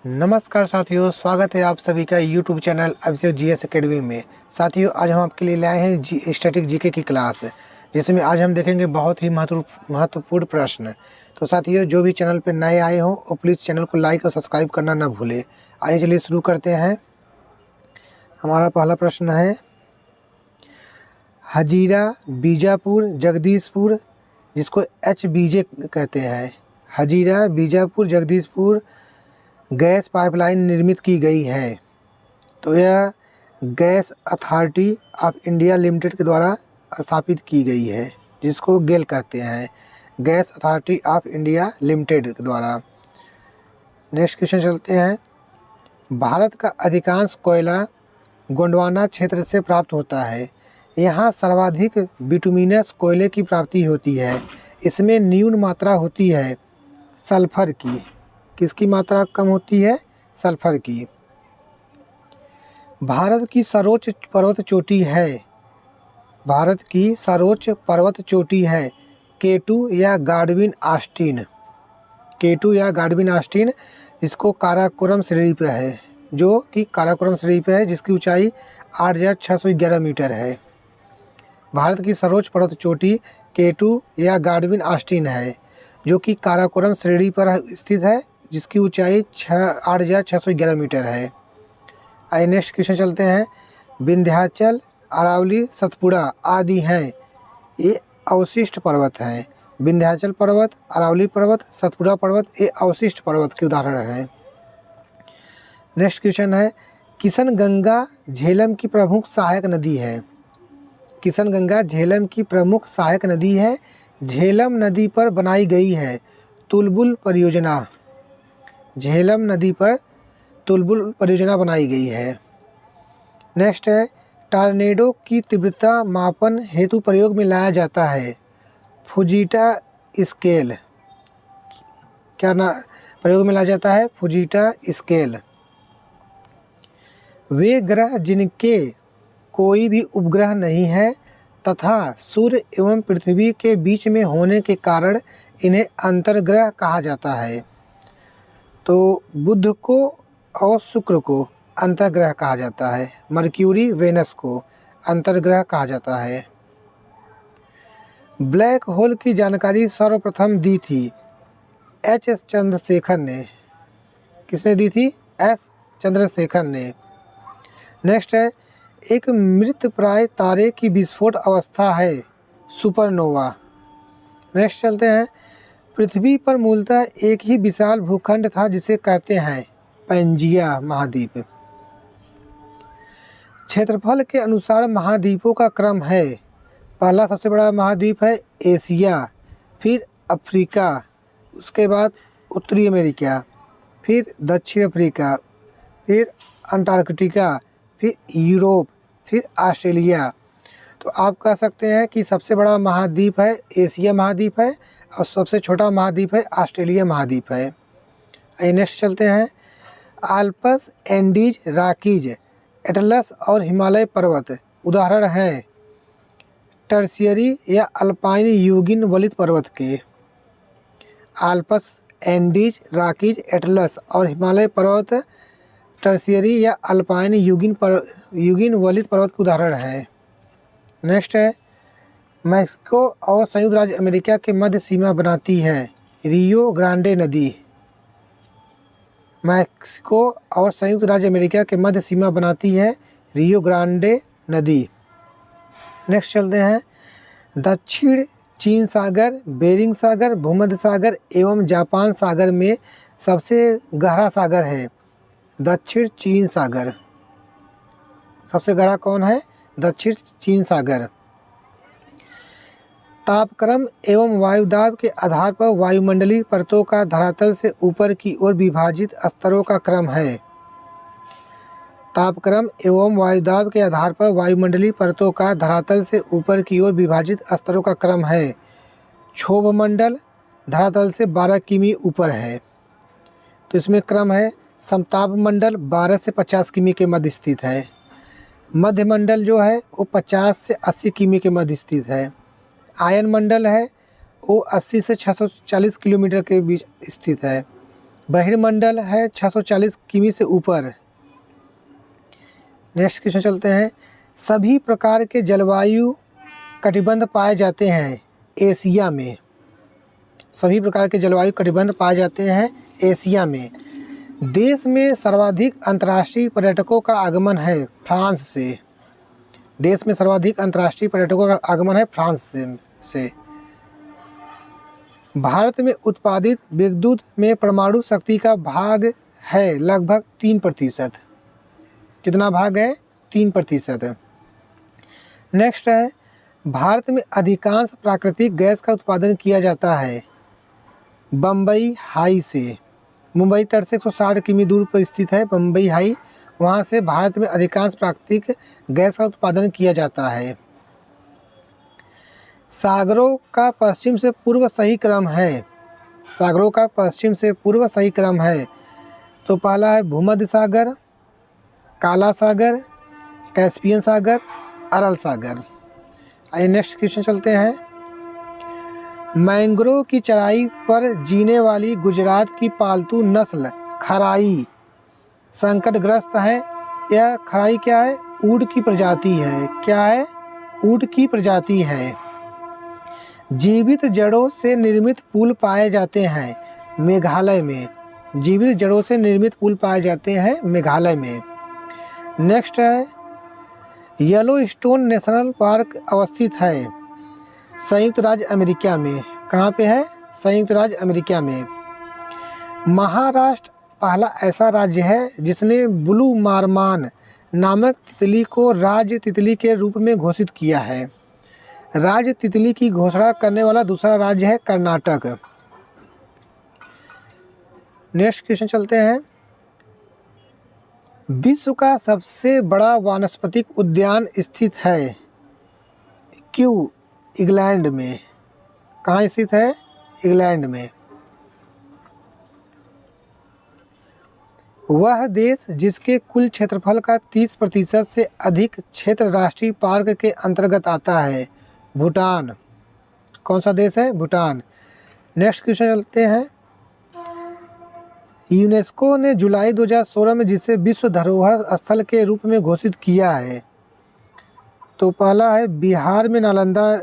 नमस्कार साथियों, स्वागत है आप सभी का यूट्यूब चैनल अभिषेक जीएस एकेडमी में। साथियों, आज हम आपके लिए लाए हैं स्टैटिक जीके की क्लास, जिसमें आज हम देखेंगे बहुत ही महत्वपूर्ण प्रश्न। तो साथियों, जो भी चैनल पर नए आए हों वो प्लीज़ चैनल को लाइक और सब्सक्राइब करना ना भूलें। आइए चलिए शुरू करते हैं। हमारा पहला प्रश्न है, हजीरा बीजापुर जगदीशपुर, जिसको HBJ कहते हैं, हजीरा बीजापुर जगदीशपुर गैस पाइपलाइन निर्मित की गई है। तो यह gas authority of India limited के द्वारा स्थापित की गई है, जिसको गेल कहते हैं, gas authority of India limited के द्वारा। नेक्स्ट क्वेश्चन चलते हैं। भारत का अधिकांश कोयला गोंडवाना क्षेत्र से प्राप्त होता है। यहाँ सर्वाधिक बिटुमिनस कोयले की प्राप्ति होती है। इसमें न्यून मात्रा होती है सल्फर की। किसकी मात्रा कम होती है? सल्फर की। भारत की सर्वोच्च पर्वत चोटी है, भारत की सर्वोच्च पर्वत चोटी है K2 या गाडविन आस्टीन, K2 या गाडविन आस्टीन, जिसको काराकोरम श्रेणी पे है, जो कि काराकोरम श्रेणी पे है, जिसकी ऊंचाई 8,611 मीटर है। भारत की सर्वोच्च पर्वत चोटी K2 या गाडविन आस्टीन है, जो कि काराकोरम श्रेणी पर स्थित है, जिसकी ऊंचाई 8,611 मीटर है। आइए नेक्स्ट क्वेश्चन चलते हैं। विंध्याचल, अरावली, सतपुड़ा आदि हैं, ये अवशिष्ट पर्वत हैं। विंध्याचल पर्वत, अरावली पर्वत, सतपुड़ा पर्वत, ये अवशिष्ट पर्वत के उदाहरण हैं। नेक्स्ट क्वेश्चन है, किशनगंगा झेलम की प्रमुख सहायक नदी है। किशनगंगा झेलम की प्रमुख सहायक नदी है। झेलम नदी पर बनाई गई है तुलबुल परियोजना, झेलम नदी पर तुलबुल परियोजना बनाई गई है। नेक्स्ट है, टॉर्नेडो की तीव्रता मापन हेतु प्रयोग में लाया जाता है फुजीटा स्केल। क्या ना प्रयोग में लाया जाता है? फुजीटा स्केल। वे ग्रह जिनके कोई भी उपग्रह नहीं है तथा सूर्य एवं पृथ्वी के बीच में होने के कारण इन्हें अंतर्ग्रह कहा जाता है। तो बुध को और शुक्र को अंतर्ग्रह कहा जाता है, मर्क्यूरी वेनस को अंतर्ग्रह कहा जाता है। ब्लैक होल की जानकारी सर्वप्रथम दी थी H. चंद्रशेखर ने। किसने दी थी? S. चंद्रशेखर ने। नेक्स्ट है, एक मृत प्राय तारे की विस्फोट अवस्था है सुपरनोवा। नेक्स्ट चलते हैं, पृथ्वी पर मूलतः एक ही विशाल भूखंड था जिसे कहते हैं पैंजिया महाद्वीप। क्षेत्रफल के अनुसार महाद्वीपों का क्रम है, पहला सबसे बड़ा महाद्वीप है एशिया, फिर अफ्रीका, उसके बाद उत्तरी अमेरिका, फिर दक्षिण अफ्रीका, फिर अंटार्कटिका, फिर यूरोप, फिर ऑस्ट्रेलिया। तो आप कह सकते हैं कि सबसे बड़ा महाद्वीप है एशिया महाद्वीप है और सबसे छोटा महाद्वीप है ऑस्ट्रेलिया महाद्वीप है। नेक्स्ट चलते हैं, आल्प्स, एंडीज, रॉकीज, एटलस और हिमालय पर्वत उदाहरण हैं टर्शियरी या अल्पाइन यूगिन वलित पर्वत के। आल्प्स, एंडीज, रॉकीज, एटलस और हिमालय पर्वत टर्शियरी या अल्पाइन यूगिन वलित पर्वत के उदाहरण है। नेक्स्ट है, मैक्सिको और संयुक्त राज्य अमेरिका के मध्य सीमा बनाती है रियो ग्रांडे नदी। मैक्सिको और संयुक्त राज्य अमेरिका के मध्य सीमा बनाती है रियो ग्रांडे नदी। नेक्स्ट चलते हैं, दक्षिण चीन सागर, बेरिंग सागर, भूमध्य सागर एवं जापान सागर में सबसे गहरा सागर है दक्षिण चीन सागर। सबसे गहरा कौन है? दक्षिण चीन सागर। तापक्रम एवं वायुदाब के आधार पर वायुमंडलीय परतों का धरातल से ऊपर की ओर विभाजित स्तरों का क्रम है। तापक्रम एवं वायुदाब के आधार पर वायुमंडलीय परतों का धरातल से ऊपर की ओर विभाजित स्तरों का क्रम है। क्षोभमंडल धरातल से 12 किमी ऊपर है, तो इसमें क्रम है। समताप मंडल 12 से 50 किमी के मध्य स्थित है। मध्य मंडल जो है वो 50 से 80 किमी के मध्य स्थित है। आयन मंडल है वो 80 से 640 किलोमीटर के बीच स्थित है। बहिर्मंडल है 640 किमी से ऊपर। नेक्स्ट क्वेश्चन चलते हैं। सभी प्रकार के जलवायु कटिबंध पाए जाते हैं एशिया में। सभी प्रकार के जलवायु कटिबंध पाए जाते हैं एशिया में। देश में सर्वाधिक अंतर्राष्ट्रीय पर्यटकों का आगमन है फ्रांस से। देश में सर्वाधिक अंतर्राष्ट्रीय पर्यटकों का आगमन है फ्रांस से। भारत में उत्पादित विद्युत में परमाणु शक्ति का भाग है लगभग 3%। कितना भाग है? 3%। नेक्स्ट है, भारत में अधिकांश प्राकृतिक गैस का उत्पादन किया जाता है बम्बई हाई से। मुंबई तट से 160 किमी दूर पर स्थित है बम्बई हाई, वहाँ से भारत में अधिकांश प्राकृतिक गैस का उत्पादन किया जाता है। सागरों का पश्चिम से पूर्व सही क्रम है। सागरों का पश्चिम से पूर्व सही क्रम है। तो पहला है भूमध्य सागर, काला सागर, कैस्पियन सागर, अरल सागर। आइए नेक्स्ट क्वेश्चन चलते हैं। मैंग्रोव की चराई पर जीने वाली गुजरात की पालतू नस्ल खराई संकटग्रस्त है। यह खराई क्या है? ऊँट की प्रजाति है। क्या है? ऊँट की प्रजाति है। जीवित जड़ों से निर्मित पुल पाए जाते हैं मेघालय में। जीवित जड़ों से निर्मित पुल पाए जाते हैं मेघालय में। नेक्स्ट है, येलोस्टोन नेशनल पार्क अवस्थित है संयुक्त राज्य अमेरिका में। कहाँ पे है? संयुक्त राज्य अमेरिका में। महाराष्ट्र पहला ऐसा राज्य है जिसने ब्लू मारमान नामक तितली को राज्य तितली के रूप में घोषित किया है। राज्य तितली की घोषणा करने वाला दूसरा राज्य है कर्नाटक। नेक्स्ट क्वेश्चन चलते हैं। विश्व का सबसे बड़ा वानस्पतिक उद्यान स्थित है क्यों? इंग्लैंड में। कहाँ स्थित है? इंग्लैंड में। वह देश जिसके कुल क्षेत्रफल का 30% से अधिक क्षेत्र राष्ट्रीय पार्क के अंतर्गत आता है भूटान। कौन सा देश है? भूटान। नेक्स्ट क्वेश्चन चलते हैं। यूनेस्को ने जुलाई 2016 में जिसे विश्व धरोहर स्थल के रूप में घोषित किया है। तो पहला है बिहार में नालंदा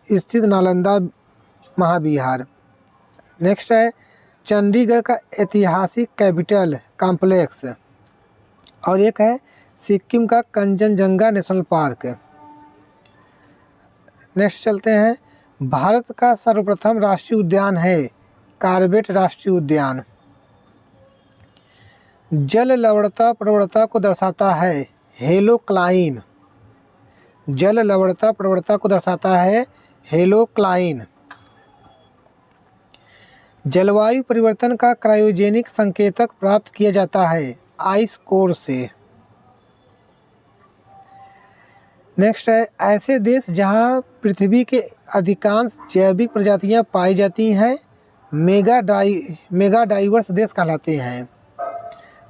स्थित नालंदा महाविहार। नेक्स्ट है चंडीगढ़ का ऐतिहासिक कैपिटल कॉम्प्लेक्स। और एक है सिक्किम का कंचनजंगा नेशनल पार्क। नेक्स्ट चलते हैं। भारत का सर्वप्रथम राष्ट्रीय उद्यान है कॉर्बेट राष्ट्रीय उद्यान। जल लवणता प्रवणता को दर्शाता है हेलोक्लाइन। जल लवणता प्रवणता को दर्शाता है हेलोक्लाइन। जलवायु परिवर्तन का क्रायोजेनिक संकेतक प्राप्त किया जाता है आइस कोर से। नेक्स्ट है ऐसे देश जहां पृथ्वी के अधिकांश जैविक प्रजातियां पाई जाती हैं मेगा डाइवर्स देश कहलाते हैं।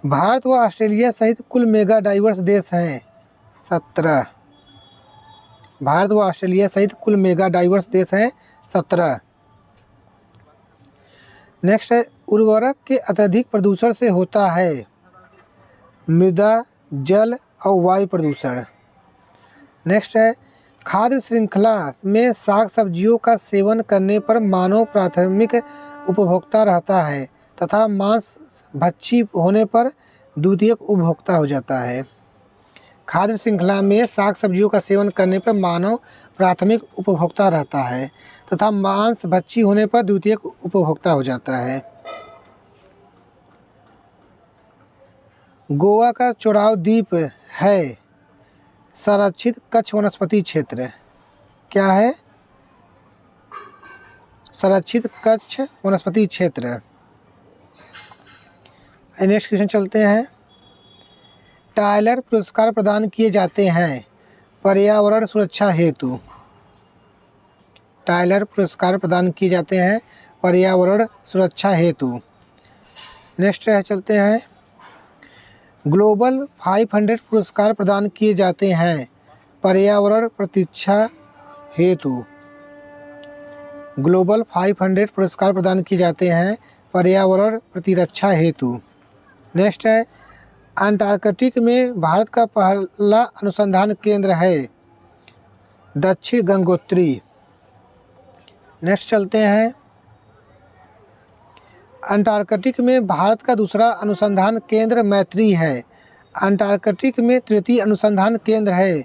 भारत व ऑस्ट्रेलिया सहित कुल मेगा डाइवर्स देश हैं 17। भारत व ऑस्ट्रेलिया सहित कुल मेगा डाइवर्स देश हैं 17। नेक्स्ट है उर्वरक के अत्यधिक प्रदूषण से होता है मृदा, जल और वायु प्रदूषण। नेक्स्ट है खाद्य श्रृंखला में साग सब्जियों का सेवन करने पर मानव प्राथमिक उपभोक्ता रहता है तथा मांस भक्षी होने पर द्वितीयक उपभोक्ता हो जाता है। खाद्य श्रृंखला में साग सब्जियों का सेवन करने पर मानव प्राथमिक उपभोक्ता रहता है तथा मांस भक्षी होने पर द्वितीयक उपभोक्ता हो जाता है। गोवा का चौड़ाव द्वीप है संरक्षित कच्छ वनस्पति क्षेत्र। क्या है? संरक्षित कच्छ वनस्पति क्षेत्र। नेक्स्ट क्वेश्चन चलते हैं। टायलर पुरस्कार प्रदान किए जाते हैं पर्यावरण सुरक्षा हेतु। टायलर पुरस्कार प्रदान किए जाते हैं पर्यावरण सुरक्षा हेतु। नेक्स्ट है चलते हैं। ग्लोबल 500 पुरस्कार प्रदान किए जाते हैं पर्यावरण प्रतिष्ठा हेतु। ग्लोबल 500 पुरस्कार प्रदान किए जाते हैं पर्यावरण प्रतिरक्षा हेतु। नेक्स्ट है अंटार्कटिक में भारत का पहला अनुसंधान केंद्र है दक्षिण गंगोत्री। नेक्स्ट चलते हैं अंटार्कटिक में भारत का दूसरा अनुसंधान केंद्र मैत्री है। अंटार्कटिक में तृतीय अनुसंधान केंद्र है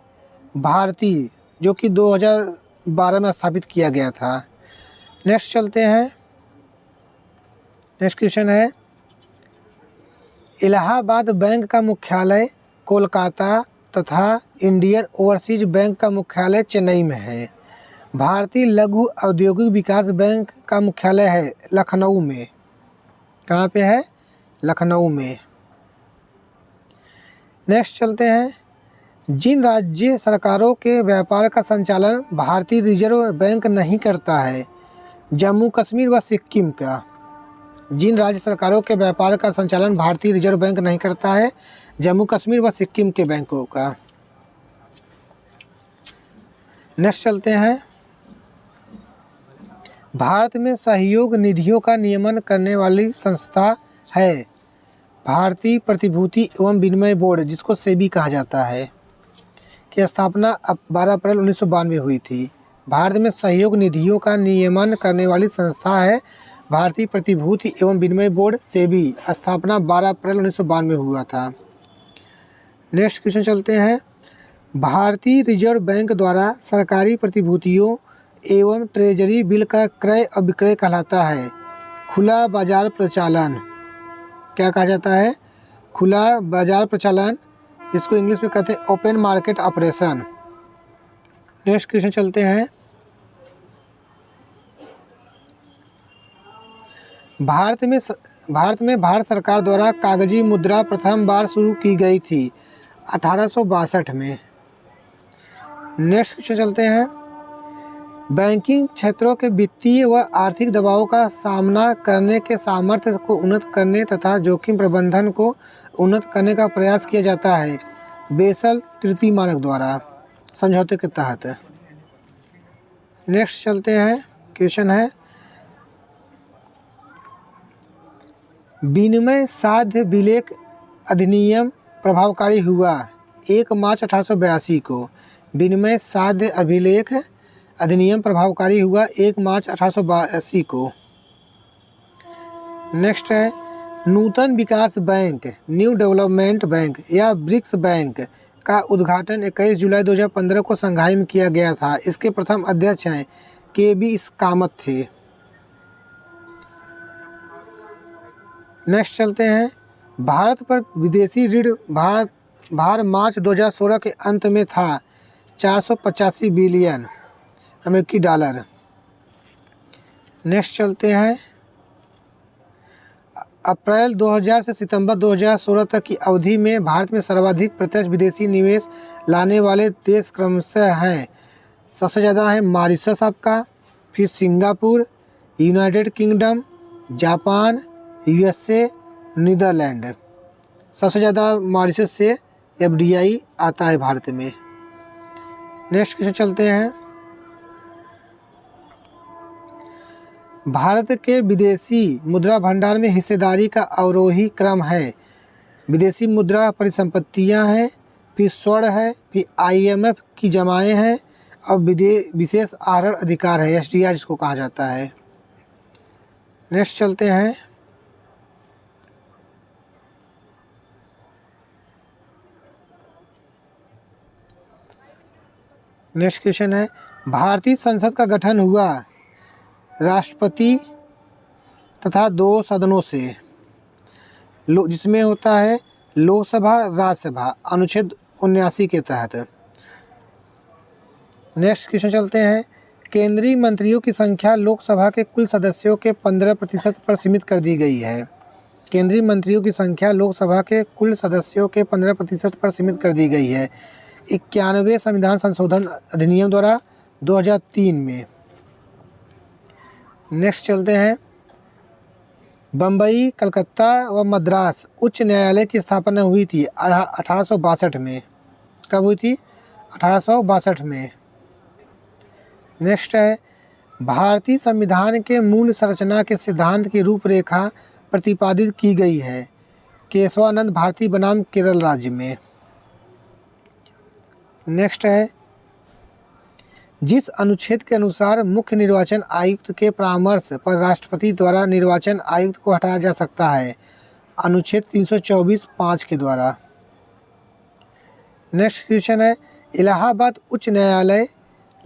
भारती, जो कि 2012 में स्थापित किया गया था। नेक्स्ट चलते हैं, नेक्स्ट क्वेश्चन है इलाहाबाद बैंक का मुख्यालय कोलकाता तथा इंडियन ओवरसीज बैंक का मुख्यालय चेन्नई में है। भारतीय लघु औद्योगिक विकास बैंक का मुख्यालय है लखनऊ में। कहाँ पे है? लखनऊ में। नेक्स्ट चलते हैं जिन राज्य सरकारों के व्यापार का संचालन भारतीय रिजर्व बैंक नहीं करता है जम्मू कश्मीर व सिक्किम का। जिन राज्य सरकारों के व्यापार का संचालन भारतीय रिजर्व बैंक नहीं करता है जम्मू कश्मीर व सिक्किम के बैंकों का। नेक्स्ट चलते हैं भारत में सहयोग निधियों का नियमन करने वाली संस्था है भारतीय प्रतिभूति एवं विनिमय बोर्ड, जिसको सेबी कहा जाता है, की स्थापना 12 अप्रैल 1992 हुई थी। भारत में सहयोग निधियों का नियमन करने वाली संस्था है भारतीय प्रतिभूति एवं विनिमय बोर्ड सेबी, स्थापना 12 अप्रैल 1992 हुआ था। नेक्स्ट क्वेश्चन चलते हैं भारतीय रिजर्व बैंक द्वारा सरकारी प्रतिभूतियों एवं ट्रेजरी बिल का क्रय और विक्रय कहलाता है खुला बाजार प्रचालन। क्या कहा जाता है? खुला बाजार प्रचालन, इसको इंग्लिश में कहते हैं open market operation. Next question चलते हैं भारत में भारत सरकार द्वारा कागजी मुद्रा प्रथम बार शुरू की गई थी 1862 में। नेक्स्ट क्वेश्चन चलते हैं बैंकिंग क्षेत्रों के वित्तीय व आर्थिक दबावों का सामना करने के सामर्थ्य को उन्नत करने तथा जोखिम प्रबंधन को उन्नत करने का प्रयास किया जाता है बेसल तृतीय मानक द्वारा समझौते के तहत। नेक्स्ट चलते हैं, क्वेश्चन है विनिमय साध्य विलेख अधिनियम प्रभावकारी हुआ 1 मार्च 1882 को। विनिमय साध्य अभिलेख अधिनियम प्रभावकारी हुआ 1 मार्च 1882 को। नेक्स्ट है नूतन विकास बैंक न्यू डेवलपमेंट बैंक या ब्रिक्स बैंक का उद्घाटन 21 जुलाई 2015 को शंघाई में किया गया था। इसके प्रथम अध्यक्ष हैं KB कामत थे। नेक्स्ट चलते हैं भारत पर विदेशी ऋण भार मार्च 2016 के अंत में था 485 बिलियन अमेरिकी डॉलर। नेक्स्ट चलते हैं अप्रैल 2000 से सितंबर 2016 तक की अवधि में भारत में सर्वाधिक प्रत्यक्ष विदेशी निवेश लाने वाले देश क्रमशः हैं। सबसे ज़्यादा है मॉरिशस आपका, फिर Singapore, United Kingdom, Japan, USA, Netherland. सबसे ज़्यादा मॉरिशस से FDI आता है भारत में। नेक्स्ट क्वेश्चन चलते हैं भारत के विदेशी मुद्रा भंडार में हिस्सेदारी का अवरोही क्रम है। विदेशी मुद्रा परिसंपत्तियां हैं, फिर स्वर्ण है, फिर IMF की जमाएं हैं और विशेष आहरण अधिकार है SDR जिसको कहा जाता है। नेक्स्ट चलते हैं नेक्स्ट क्वेश्चन है भारतीय संसद का गठन हुआ राष्ट्रपति तथा 2 सदनों से, जिसमें होता है लोकसभा राज्यसभा अनुच्छेद 79 के तहत। नेक्स्ट क्वेश्चन चलते हैं केंद्रीय मंत्रियों की संख्या लोकसभा के कुल सदस्यों के 15% पर सीमित कर दी गई है। केंद्रीय मंत्रियों की संख्या लोकसभा के कुल सदस्यों के 15% पर सीमित कर दी गई है 91वें संविधान संशोधन अधिनियम द्वारा 2003 में। नेक्स्ट चलते हैं बम्बई, कलकत्ता व मद्रास उच्च न्यायालय की स्थापना हुई थी 1862 में। कब हुई थी? 1862 में। नेक्स्ट है भारतीय संविधान के मूल संरचना के सिद्धांत की रूपरेखा प्रतिपादित की गई है। केशवानंद भारती बनाम केरल राज्य में। नेक्स्ट है, जिस अनुच्छेद के अनुसार मुख्य निर्वाचन आयुक्त के परामर्श पर राष्ट्रपति द्वारा निर्वाचन आयुक्त को हटाया जा सकता है। अनुच्छेद 324(5) के द्वारा। नेक्स्ट क्वेश्चन है, इलाहाबाद उच्च न्यायालय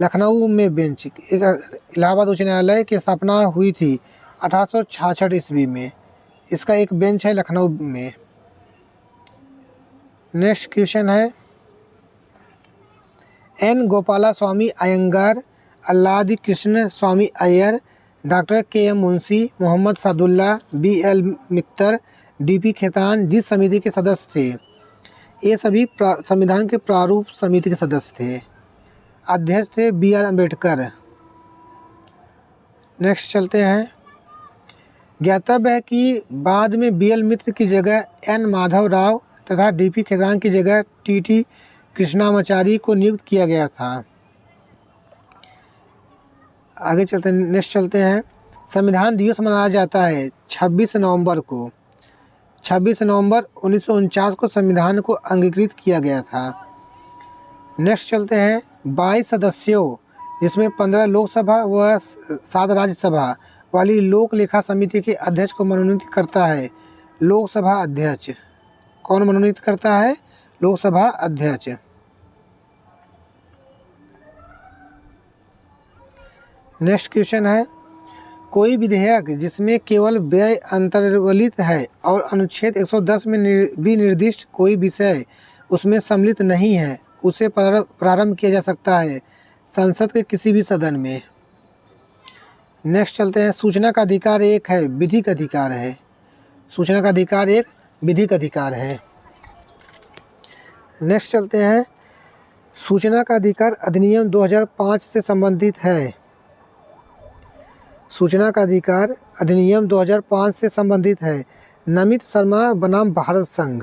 लखनऊ में बेंच। इलाहाबाद उच्च न्यायालय की स्थापना हुई थी 1866 ईस्वी में। इसका एक बेंच है लखनऊ में। नेक्स्ट क्वेश्चन है, N Gopalaswami Ayyangar, Alladi Krishnaswami Iyer, doctor K M Munshi, Mohammad Saadulla, B L Mitter, D P Khaitan जिस समिति के सदस्य थे, ये सभी संविधान के प्रारूप समिति के सदस्य थे। अध्यक्ष थे बी आर अम्बेडकर। नेक्स्ट चलते हैं, ज्ञातव्य है कि बाद में बी एल मित्र की जगह एन माधव राव तथा डीपी खेतान की जगह टी कृष्णामाचारी को नियुक्त किया गया था। आगे चलते हैं, नेक्स्ट चलते हैं, संविधान दिवस मनाया जाता है 26 नवंबर को। 26 नवंबर 1949 को संविधान को अंगीकृत किया गया था। नेक्स्ट चलते हैं, 22 सदस्यों जिसमें 15 लोकसभा व 7 राज्यसभा वाली लोक लेखा समिति के अध्यक्ष को मनोनीत करता है लोकसभा अध्यक्ष। कौन मनोनीत करता है? लोकसभा अध्यक्ष। नेक्स्ट क्वेश्चन है, कोई विधेयक जिसमें केवल व्यय अंतर्वलित है और अनुच्छेद 110 में भी निर्दिष्ट कोई विषय उसमें सम्मिलित नहीं है, उसे प्रारंभ किया जा सकता है संसद के किसी भी सदन में। नेक्स्ट चलते हैं, सूचना का अधिकार एक है, विधिक अधिकार है। सूचना का अधिकार एक विधिक अधिकार है। नेक्स्ट चलते हैं, सूचना का अधिकार अधिनियम 2005 से संबंधित है। सूचना का अधिकार अधिनियम 2005 से संबंधित है। नमित शर्मा बनाम भारत संघ।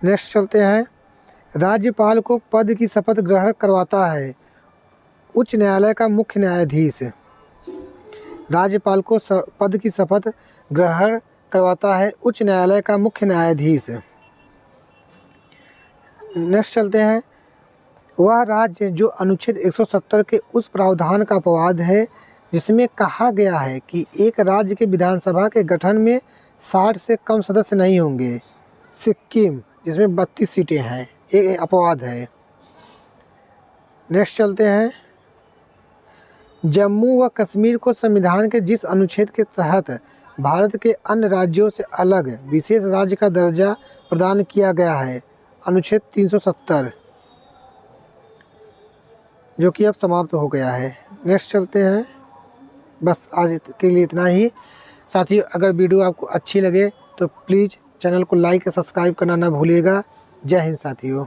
नेक्स्ट चलते हैं, राज्यपाल को पद की शपथ ग्रहण करवाता है उच्च न्यायालय का मुख्य न्यायाधीश। राज्यपाल को पद की शपथ ग्रहण करवाता है उच्च न्यायालय का मुख्य न्यायाधीश। नेक्स्ट चलते हैं, वह राज्य जो अनुच्छेद 170 के उस प्रावधान का अपवाद है जिसमें कहा गया है कि एक राज्य के विधानसभा के गठन में 60 से कम सदस्य नहीं होंगे। सिक्किम, जिसमें 32 सीटें हैं, एक अपवाद है। नेक्स्ट चलते हैं, जम्मू व कश्मीर को संविधान के जिस अनुच्छेद के तहत भारत के अन्य राज्यों से अलग विशेष राज्य का दर्जा प्रदान किया गया है, अनुच्छेद 370, जो कि अब समाप्त हो गया है। नेक्स्ट चलते हैं, बस आज के लिए इतना ही। साथियों, अगर वीडियो आपको अच्छी लगे तो प्लीज़ चैनल को लाइक और सब्सक्राइब करना ना भूलिएगा। जय हिंद साथियों।